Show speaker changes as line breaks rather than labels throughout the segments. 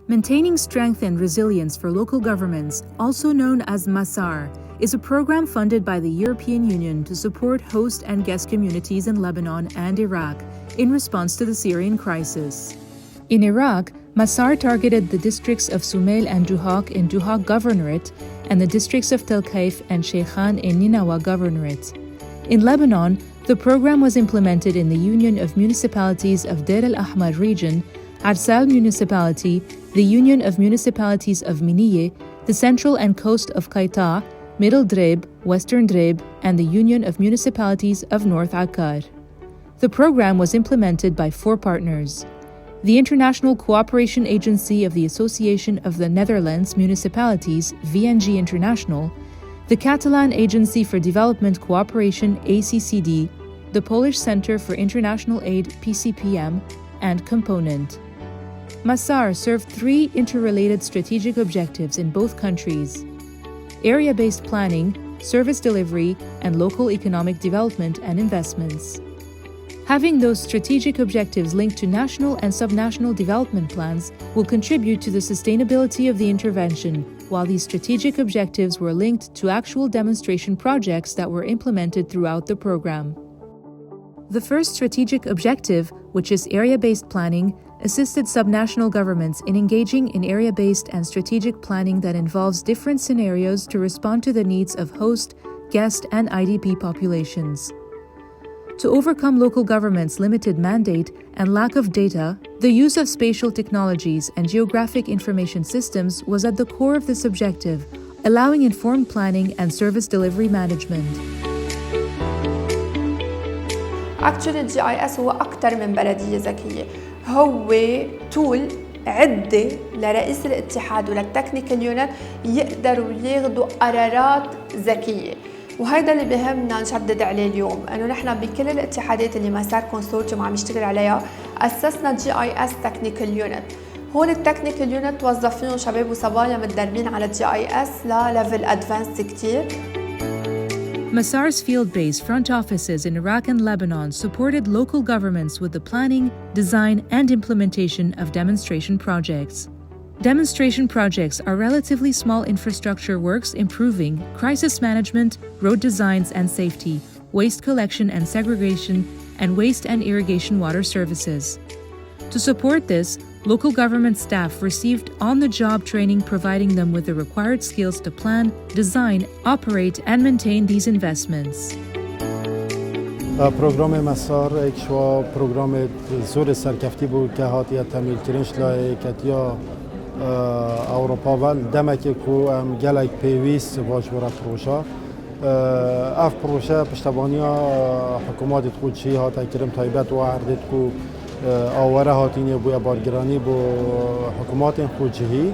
Maintaining Strength and Resilience for Local Governments, also known as MASAR, is a program funded by the European Union to support host and guest communities in Lebanon and Iraq in response to the Syrian crisis. In Iraq, MASAR targeted the districts of Sumail and Duhok in Duhok Governorate and the districts of Tel Kaif and Sheikhan in Ninawa Governorate. In Lebanon, the program was implemented in the Union of Municipalities of Deir al-Ahmar region, Arsal Municipality, the Union of Municipalities of Miniye, the Central and Coast of Qaita, Middle Dreb, Western Dreb, and the Union of Municipalities of North Akkar. The program was implemented by 4 partners: the International Cooperation Agency of the Association of the Netherlands Municipalities, VNG International, the Catalan Agency for Development Cooperation, ACCD, the Polish Center for International Aid, PCPM, and Component. MASAR served 3 interrelated strategic objectives in both countries: area-based planning, service delivery, and local economic development and investments. Having those strategic objectives linked to national and subnational development plans will contribute to the sustainability of the intervention, while these strategic objectives were linked to actual demonstration projects that were implemented throughout the program. The first strategic objective, which is area-based planning, assisted subnational governments in engaging in area-based and strategic planning that involves different scenarios to respond to the needs of host, guest, and IDP populations. To overcome local governments' limited mandate and lack of data, the use of spatial technologies and geographic information systems was at the core of this objective, allowing informed planning and service delivery management.
Actually, GIS هو أكثر من بلدية ذكية، هو تول عدة لرئيس الاتحاد وللتكنيكال يونت يقدروا ياخدوا قرارات ذكية. وهيدا اللي بهمنا نشدد عليه اليوم، انه نحن بكل الاتحادات اللي مسار كونسورتيوم عم يشتغل عليها اسسنا GIS تكنيكال يونت. هون التكنيكال يونت وظفيهم شباب وصبايا متدربين على GIS لليفل ادفانسد كتير.
MASAR's field-based front offices in Iraq and Lebanon supported local governments with the planning, design, and implementation of demonstration projects. Demonstration projects are relatively small infrastructure works improving crisis management, road designs and safety, waste collection and segregation, and waste and irrigation water services. To support this, local government staff received on-the-job training providing them with the required skills to plan, design, operate, and maintain these investments.
پروگرام مسار ایک شوا پروگرام زور سرکفتی بود که هاتیه تمیل کرنش لای کتیا اروپا و دمکی کو ام گلک پیویس باش برا پروژه اف پروژه پشتبانیا حکومت خودشی هات کرم تایبت و عردت کو آوره هاتینی بو بارگرانی بو حکومت خودشی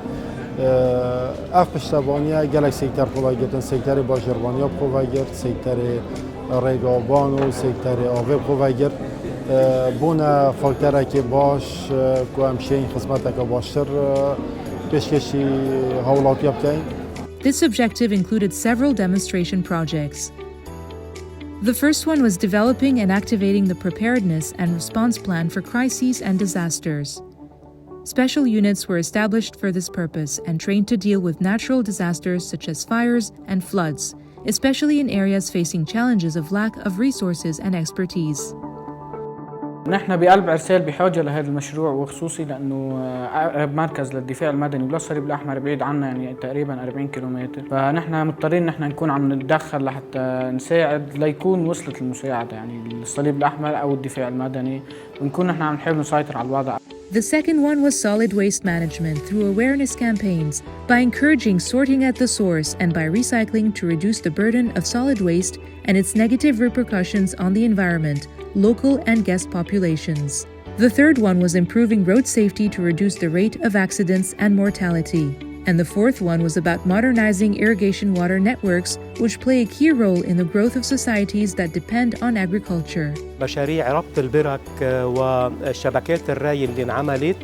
اف پشتبانیا گلک سکتر خواهیگرتن سکتر باجربانیا خواهیگرت سکتر ریگابان و سکتر آوه خواهیگرت بونا فاکتره که باش که همشه این خدمت که باشتر پیشکشی حوالاتی بکنیم.
This objective included several demonstration projects. The first one was developing and activating the preparedness and response plan for crises and disasters. Special units were established for this purpose and trained to deal with natural disasters such as fires and floods, especially in areas facing challenges of lack of resources and expertise.
نحن بقلب ارسال بحاجه لهذا المشروع وخصوصي لانه اقرب مركز للدفاع المدني والصليب الاحمر بعيد عنا يعني تقريبا 40 كيلومتر، فنحن مضطرين نحن نكون عم نتدخل لحتى نساعد ليكون وصلت المساعده يعني الصليب الاحمر او الدفاع المدني ونكون نحن عم نحاول نسيطر على الوضع.
The second one was solid waste management through awareness campaigns by encouraging sorting at the source and by recycling to reduce the burden of solid waste and its negative repercussions on the environment, local and guest populations. The third one was improving road safety to reduce the rate of accidents and mortality. And the fourth one was about modernizing irrigation water networks, which play a key role in the growth of societies that depend on agriculture.
مشاريع ربط البرك وشبكات الري اللي انعملت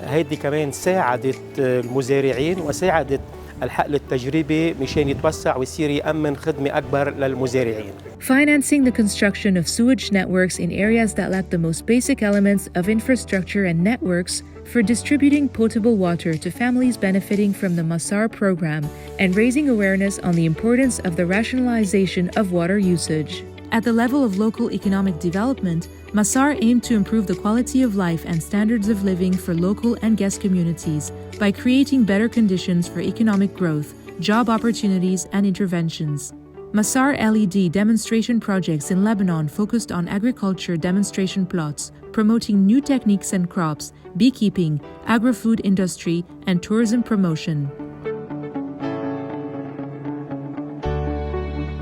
هيدي كمان ساعدت المزارعين وساعدت الحقل التجريبي مشان يتوسع ويصير يأمن خدمة أكبر للمزارعين.
Financing the construction of sewage networks in areas that lack the most basic elements of infrastructure and networks for distributing potable water to families benefiting from the MASAR program and raising awareness on the importance of the rationalization of water usage. At the level of local economic development, MASAR aimed to improve the quality of life and standards of living for local and guest communities by creating better conditions for economic growth, job opportunities, and interventions. MASAR LED demonstration projects in Lebanon focused on agriculture demonstration plots, promoting new techniques and crops, beekeeping, agri-food industry, and tourism promotion.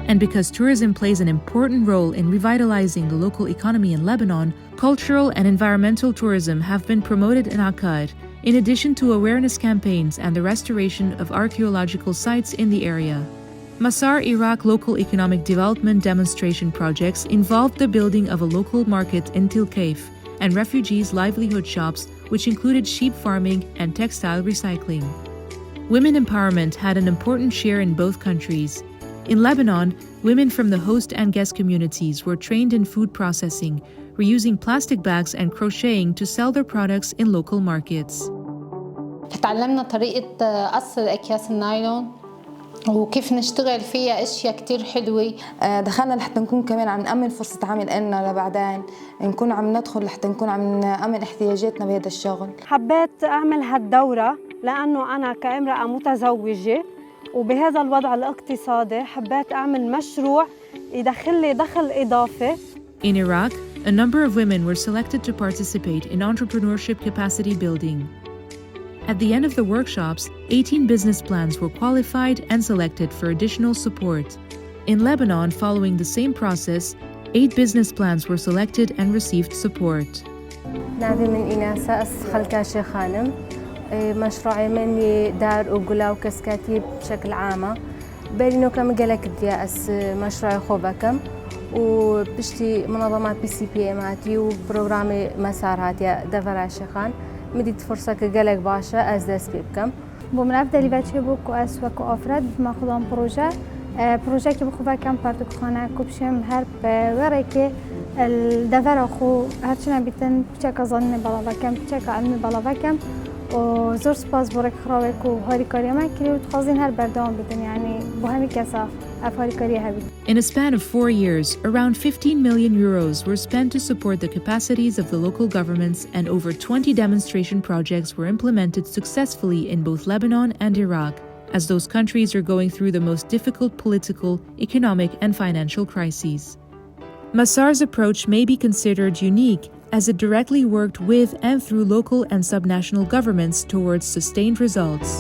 And because tourism plays an important role in revitalizing the local economy in Lebanon, cultural and environmental tourism have been promoted in Akkad, in addition to awareness campaigns and the restoration of archaeological sites in the area. MASAR Iraq local economic development demonstration projects involved the building of a local market in Tel Kaif and refugees' livelihood shops, which included sheep farming and textile recycling. Women empowerment had an important share in both countries. In Lebanon, women from the host and guest communities were trained in food processing, reusing plastic bags and crocheting to sell their products in local markets.
تعلمنا طريقة قص أكياس النايلون وكيف نشتغل فيها اشياء كتير حلوة.
دخلنا لحتى نكون كمان عم نأمن فرصة عمل لنا لبعدين، نكون عم ندخل لحتى نكون عم نأمن احتياجاتنا بهذا الشغل.
حبيت أعمل هالدورة لأنه أنا كامرأة متزوجة وبهذا الوضع الاقتصادي حبيت أعمل مشروع يدخل لي دخل إضافي.
In Iraq, a number of women were selected to participate in entrepreneurship capacity building. At the end of the workshops, 18 business plans were qualified and selected for additional support. In Lebanon, following the same process, 8 business plans were selected and received support.
نادي من إناسة أسخل كاشي خانم مشروعي مني دار وقلا وكسكاتي بشكل عامة بينو كم قالك دياس مشروعي خوبكم وبشتي منظمات PCPA ماتي وبرنامج مسار هاتيا دفرع شخان مديت فرصة كجالك باشا از دست بكم.
بومن أفضل بچه بوك وأسوق وأفراد ما خدام بروژه که بخواه کم پارتوک خانه کبشم هر ورقه الدفر خو هرچنا بیتن بچه کازانی بالا وکم بچه علمی بالا وکم و زور سپاس برای خراوک و هاری کاری ما کلی و تخازین هر بردام بیتن یعنی با همی کسا افهاری کاری هبید.
In a span of 4 years, around 15 million euros were spent to support the capacities of the local governments, and over 20 demonstration projects were implemented successfully in both Lebanon and Iraq, as those countries are going through the most difficult political, economic, and financial crises. MASAR's approach may be considered unique, as it directly worked with and through local and subnational governments towards sustained results.